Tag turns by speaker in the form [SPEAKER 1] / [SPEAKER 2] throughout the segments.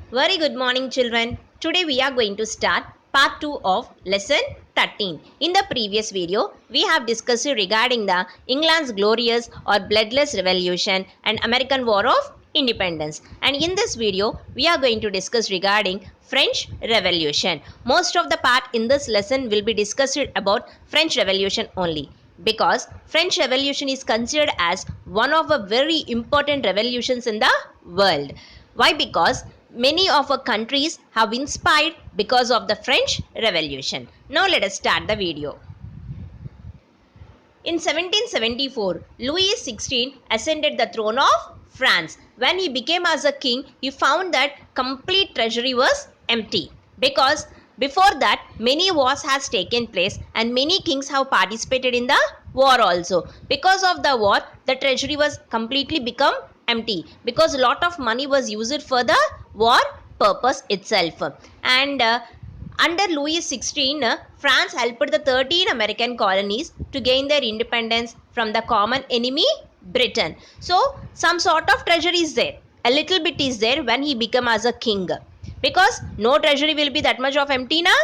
[SPEAKER 1] Very good morning, children. Today we are going to start part 2 of lesson 13. In the previous video, we have discussed regarding the England's glorious or bloodless revolution and American War of Independence. And in this video, we are going to discuss regarding French Revolution. Most of the part in this lesson will be discussed about French Revolution only, because French Revolution is considered as one of the very important revolutions in the world. Why? Because many of our countries have inspired because of the French Revolution. Now let us start the video. In 1774, Louis XVI ascended the throne of France. When he became as a king, he found that complete treasury was empty, because before that many wars has taken place and many kings have participated in the war also. Because of the war, the treasury was completely become empty, because a lot of money was used for the war purpose itself. And under Louis XVI, France helped the 13 American colonies to gain their independence from the common enemy, Britain. So, some sort of treasury is there. A little bit is there when he became as a king. Because no treasury will be that much of empty now.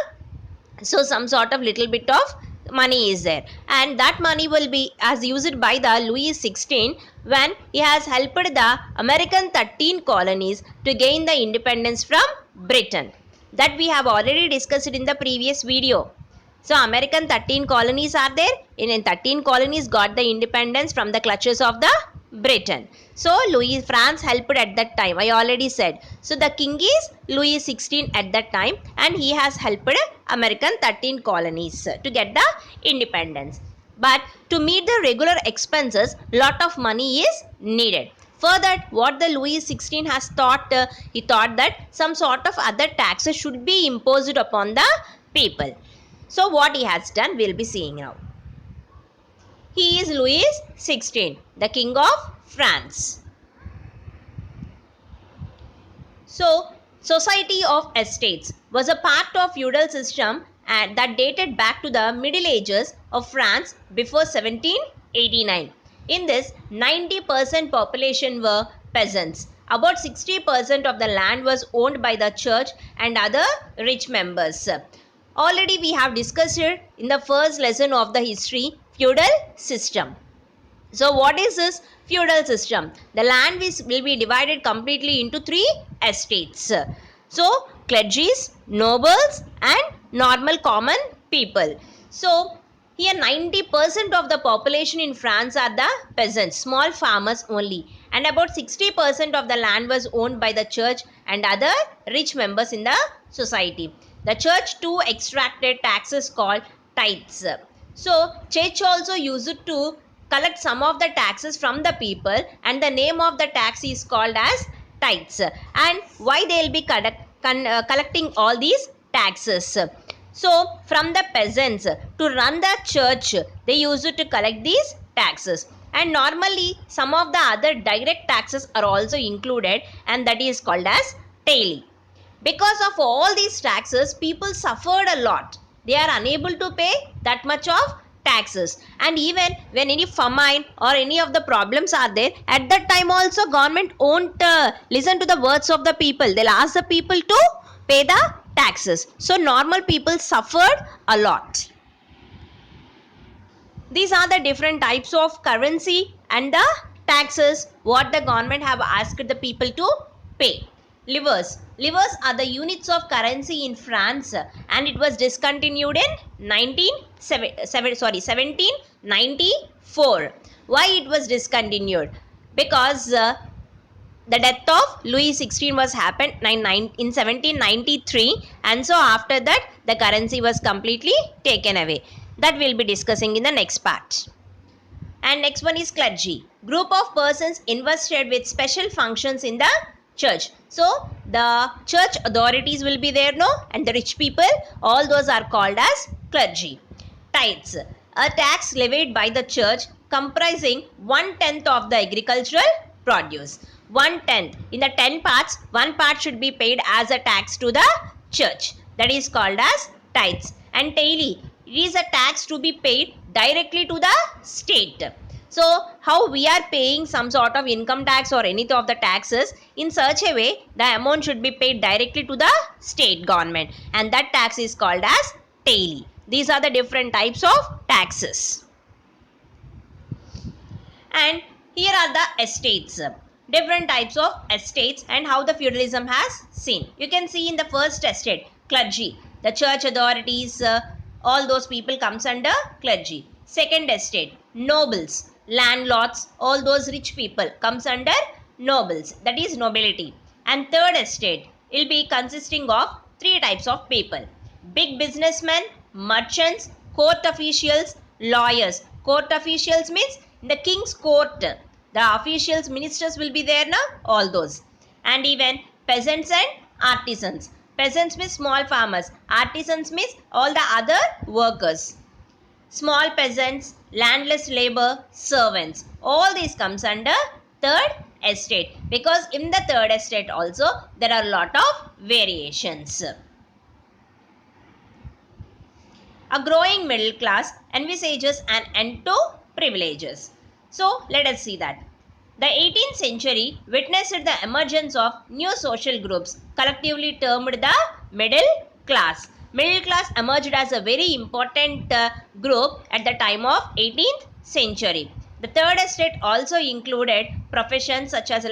[SPEAKER 1] So, some sort of little bit of money is there. And that money will be as used by the Louis XVI when he has helped the American 13 colonies to gain the independence from Britain. That we have already discussed in the previous video. So American 13 colonies are there. In 13 colonies got the independence from the clutches of the Britain. So Louis France helped at that time. I already said. So the king is Louis XVI at that time, and he has helped American 13 colonies to get the independence. But to meet the regular expenses, lot of money is needed. For that, what the Louis XVI has thought, he thought that some sort of other taxes should be imposed upon the people. So what he has done, we'll be seeing now. He is Louis XVI, the king of France. So, Society of Estates was a part of feudal system and that dated back to the Middle Ages of France before 1789. In this, 90% population were peasants. About 60% of the land was owned by the church and other rich members. Already we have discussed it in the first lesson of the history feudal system. So what is this feudal system? The land will be divided completely into three estates. So clergies, nobles and normal common people. So here 90% of the population in France are the peasants, small farmers only, and about 60% of the land was owned by the church and other rich members in the society. The church too extracted taxes called tithes. So church also used to collect some of the taxes from the people, and the name of the tax is called as tithes. And why they will be collecting all these taxes? So from the peasants to run the church, they used to collect these taxes. And normally some of the other direct taxes are also included, and that is called as tailie. Because of all these taxes, people suffered a lot. They are unable to pay that much of taxes. And even when any famine or any of the problems are there, at that time also government won't listen to the words of the people. They'll ask the people to pay the taxes. So normal people suffered a lot. These are the different types of currency and the taxes what the government have asked the people to pay. Livres. Livres are the units of currency in France, and it was discontinued in 1794. Why it was discontinued? Because the death of Louis XVI was happened in 1793, and so after that the currency was completely taken away. That we'll be discussing in the next part. And next one is clergy. Group of persons invested with special functions in the church. So the church authorities will be there, no? And the rich people, all those are called as clergy. Tithes. A tax levied by the church comprising 1/10 of the agricultural produce. 1/10. In the 10 parts, 1 part should be paid as a tax to the church. That is called as tithes. And tailie. It is a tax to be paid directly to the state. So how we are paying some sort of income tax or any of the taxes, in such a way the amount should be paid directly to the state government, and that tax is called as taili. These are the different types of taxes. And here are the estates, different types of estates and how the feudalism has seen. You can see in the first estate, clergy, the church authorities, all those people comes under clergy. Second estate, nobles, landlords, all those rich people comes under nobles, that is nobility. And third estate will be consisting of three types of people: big businessmen, merchants, court officials, lawyers. Court officials means the king's court, the officials, ministers will be there now, all those. And even peasants and artisans. Peasants means small farmers, artisans means all the other workers. Small peasants, landless labor, servants, all these comes under third estate, because in the third estate also there are a lot of variations. A growing middle class envisages an end to privileges. So let us see that. The 18th century witnessed the emergence of new social groups, collectively termed the middle class. Middle class emerged as a very important group at the time of 18th century. The third estate also included professions such as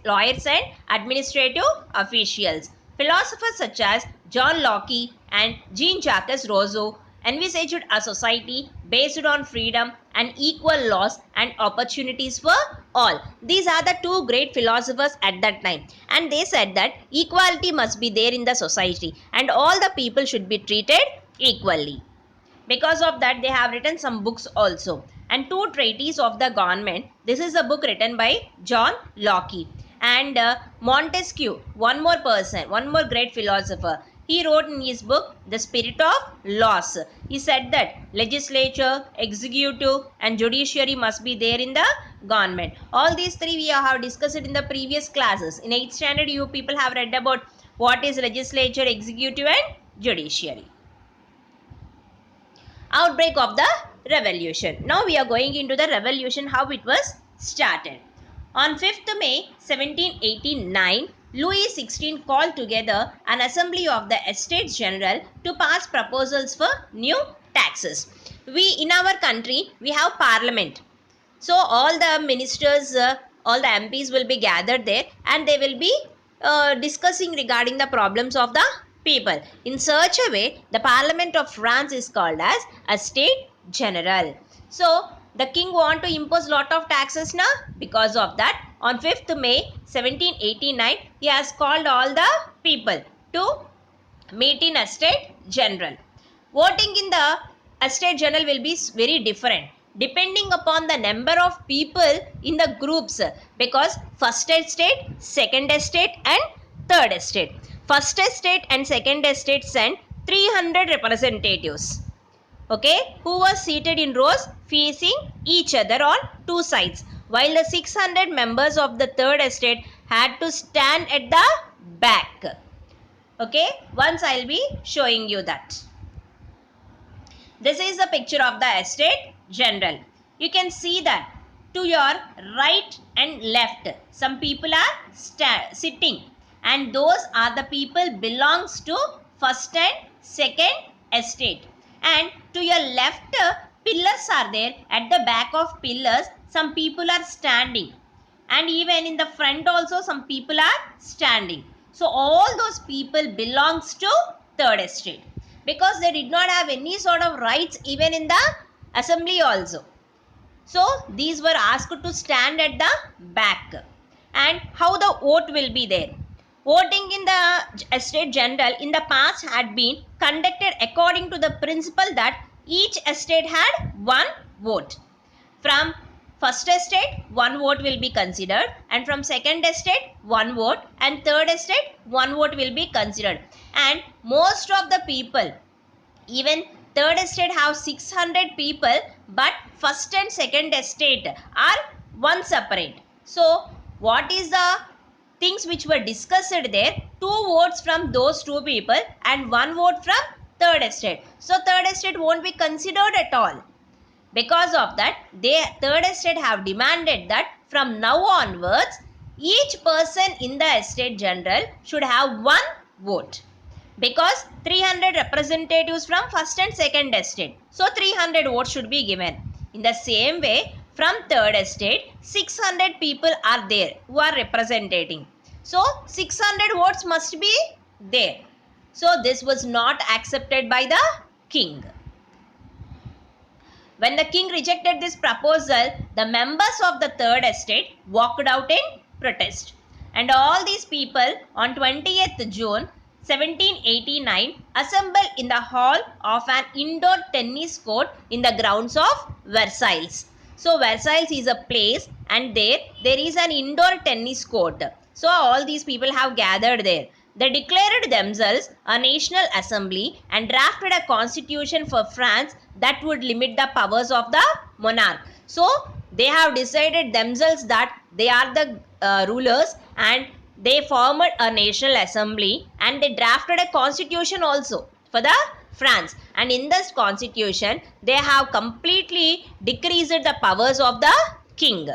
[SPEAKER 1] lawyers and administrative officials. Philosophers such as John Locke and Jean-Jacques Rousseau envisaged a society based on freedom and equal laws and opportunities for all. These are the two great philosophers at that time, and they said that equality must be there in the society and all the people should be treated equally. Because of that, they have written some books also, and two treatises of the government. This is a book written by John Locke. And Montesquieu, one more person, one more great philosopher, he wrote in his book The Spirit of Laws. He said that legislature, executive and judiciary must be there in the government. All these three we have discussed in the previous classes. In 8th standard, you people have read about what is legislature, executive and judiciary. Outbreak of the revolution. Now we are going into the revolution, how it was started. On 5th May 1789, Louis XVI called together an assembly of the Estates General to pass proposals for new taxes. We in our country, we have parliament. So all the ministers, all the MPs will be gathered there, and they will be discussing regarding the problems of the people. In such a way, the Parliament of France is called as a state general. So the king want to impose lot of taxes now. Because of that, on 5th May 1789, he has called all the people to meet in a state general. Voting in the estate general will be very different depending upon the number of people in the groups, because first estate, second estate and third estate. First estate and second estate sent 300 representatives, okay, who were seated in rows facing each other on two sides, while the 600 members of the third estate had to stand at the back. Okay, once I'll be showing you that. This is a picture of the estate general. You can see that to your right and left, some people are sitting, and those are the people belongs to first and second estate. And to your left, pillars are there. At the back of pillars, some people are standing, and even in the front also some people are standing. So all those people belongs to third estate, because they did not have any sort of rights even in the assembly also. So these were asked to stand at the back. And how the vote will be there? Voting in the estate general in the past had been conducted according to the principle that each estate had one vote. From first estate, one vote will be considered, and from second estate, one vote, and third estate, one vote will be considered. And most of the people, even third estate have 600 people, but first and second estate are one separate. So what is the things which were discussed there? Two votes from those two people and one vote from third estate. So third estate won't be considered at all. Because of that, they third estate have demanded that from now onwards, each person in the estate general should have one vote, because 300 representatives from first and second estate, so 300 votes should be given. In the same way, from third estate, 600 people are there who are representing, so 600 votes must be there. So this was not accepted by the king. When the king rejected this proposal, the members of the third estate walked out in protest. And all these people on 20th June 1789 assembled in the hall of an indoor tennis court in the grounds of Versailles. So Versailles is a place, and there is an indoor tennis court. So all these people have gathered there. They declared themselves a national assembly and drafted a constitution for France that would limit the powers of the monarch. So they have decided themselves that they are the rulers, and they formed a national assembly, and they drafted a constitution also for the France. And in this constitution, they have completely decreased the powers of the king.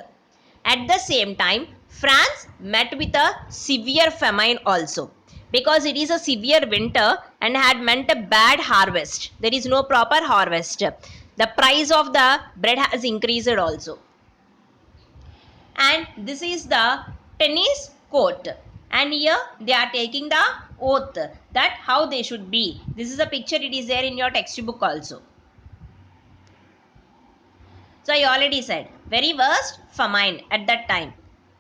[SPEAKER 1] At the same time, France met with a severe famine also, because it is a severe winter and had meant a bad harvest. There is no proper harvest. The price of the bread has increased also. And this is the tennis court. And here they are taking the oath that how they should be. This is a picture, it is there in your textbook also. So I already said, very worst famine at that time.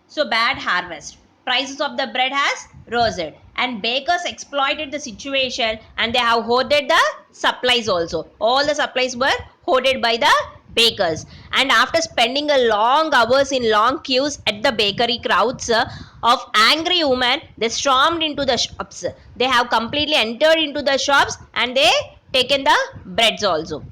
[SPEAKER 1] So bad harvest. Prices of the bread has risen, and bakers exploited the situation, and they have hoarded the supplies also. All the supplies were hoarded by the bakers. And after spending a long hours in long queues at the bakery, crowds of angry women, they stormed into the shops. They have completely entered into the shops, and they taken the breads also.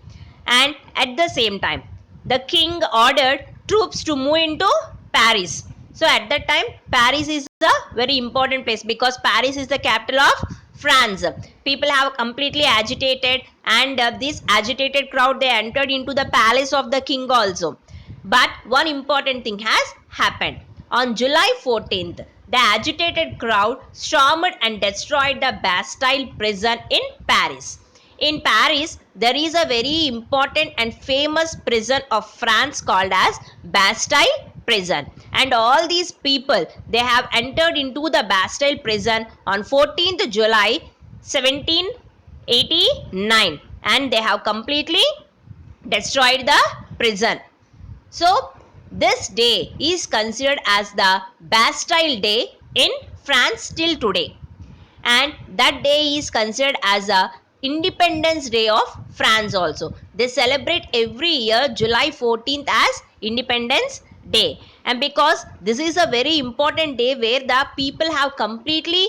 [SPEAKER 1] And at the same time, the king ordered troops to move into Paris. So at that time, Paris is a very important place, because Paris is the capital of France. People have completely agitated, and this agitated crowd, they entered into the palace of the king also. But one important thing has happened. On July 14th, the agitated crowd stormed and destroyed the Bastille prison in Paris. In Paris, there is a very important and famous prison of France called as Bastille prison. And all these people, they have entered into the Bastille prison on 14th July 1789, and they have completely destroyed the prison. So this day is considered as the Bastille Day in France till today, and that day is considered as a Independence Day of France also. They celebrate every year July 14th as Independence Day, and because this is a very important day where the people have completely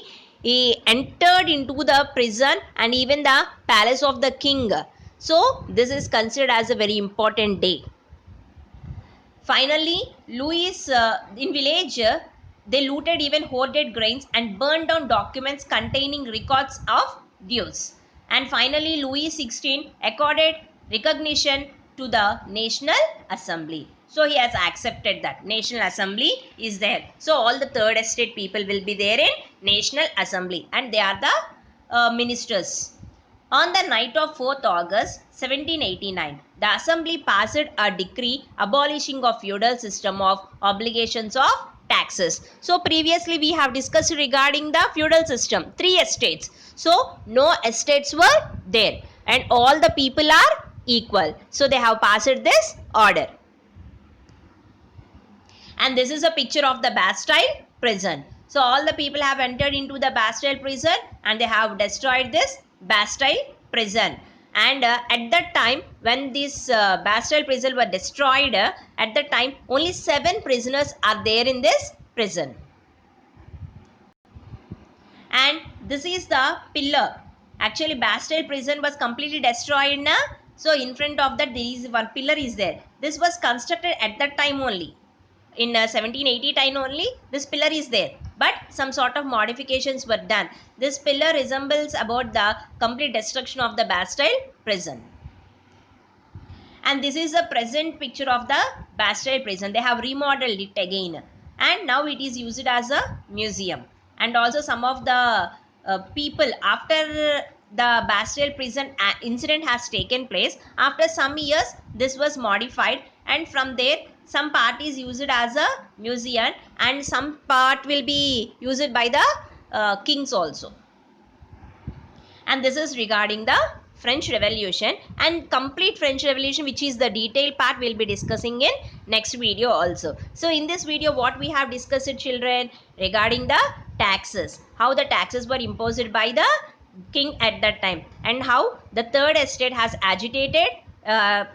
[SPEAKER 1] entered into the prison and even the palace of the king, so this is considered as a very important day. Finally, Louis, in village, they looted even hoarded grains and burned down documents containing records of dues. And finally, Louis XVI accorded recognition to the National Assembly. So he has accepted that National Assembly is there. So all the third estate people will be there in National Assembly, and they are the ministers. On the night of 4th August 1789, the Assembly passed a decree abolishing a feudal system of obligations of taxes. So previously we have discussed regarding the feudal system, 3 estates. So no estates were there, and all the people are equal. So they have passed this order. And this is a picture of the Bastille prison. So all the people have entered into the Bastille prison, and they have destroyed this Bastille prison. And at that time, when this Bastille prison were destroyed, at that time only 7 prisoners are there in this prison. And this is the pillar. Actually, Bastille prison was completely destroyed now. So in front of that, there is one pillar is there. This was constructed at that time only. In 1780 time only, this pillar is there, but some sort of modifications were done. This pillar resembles about the complete destruction of the Bastille prison. And this is the present picture of the Bastille prison. They have remodeled it again, and now it is used as a museum. And also some of the people, after the Bastille prison incident has taken place, after some years this was modified, and from there some part is used as a museum, and some part will be used by the kings also. And this is regarding the French Revolution, and complete French Revolution, which is the detailed part, we'll be discussing in next video also. So in this video, what we have discussed, children, regarding the taxes, how the taxes were imposed by the king at that time, and how the third estate has agitated uh,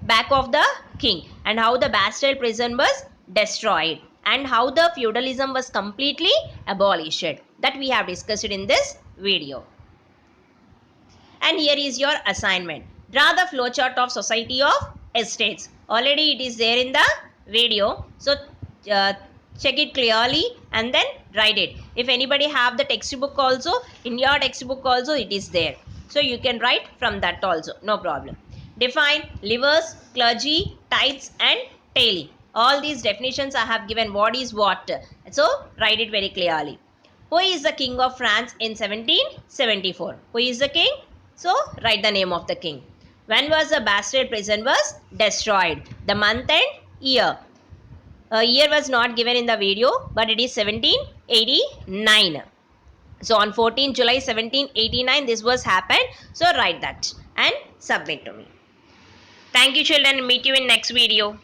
[SPEAKER 1] back of the king, and how the Bastille prison was destroyed, and how the feudalism was completely abolished, that we have discussed in this video. And here is your assignment. Draw the flowchart of Society of Estates. Already it is there in the video. So uh, check it clearly and then write it. If anybody have the textbook also, in your textbook also it is there. So you can write from that also, no problem. Define livers, clergy, tithes and tailing. All these definitions I have given what is what. So write it very clearly. Who is the king of France in 1774? Who is the king? So write the name of the king. When was the Bastille prison was destroyed? The month and year. Year was not given in the video, but it is 1789. So on 14 July 1789 this was happened. So write that and submit to me. Thank you children. Meet you in next video.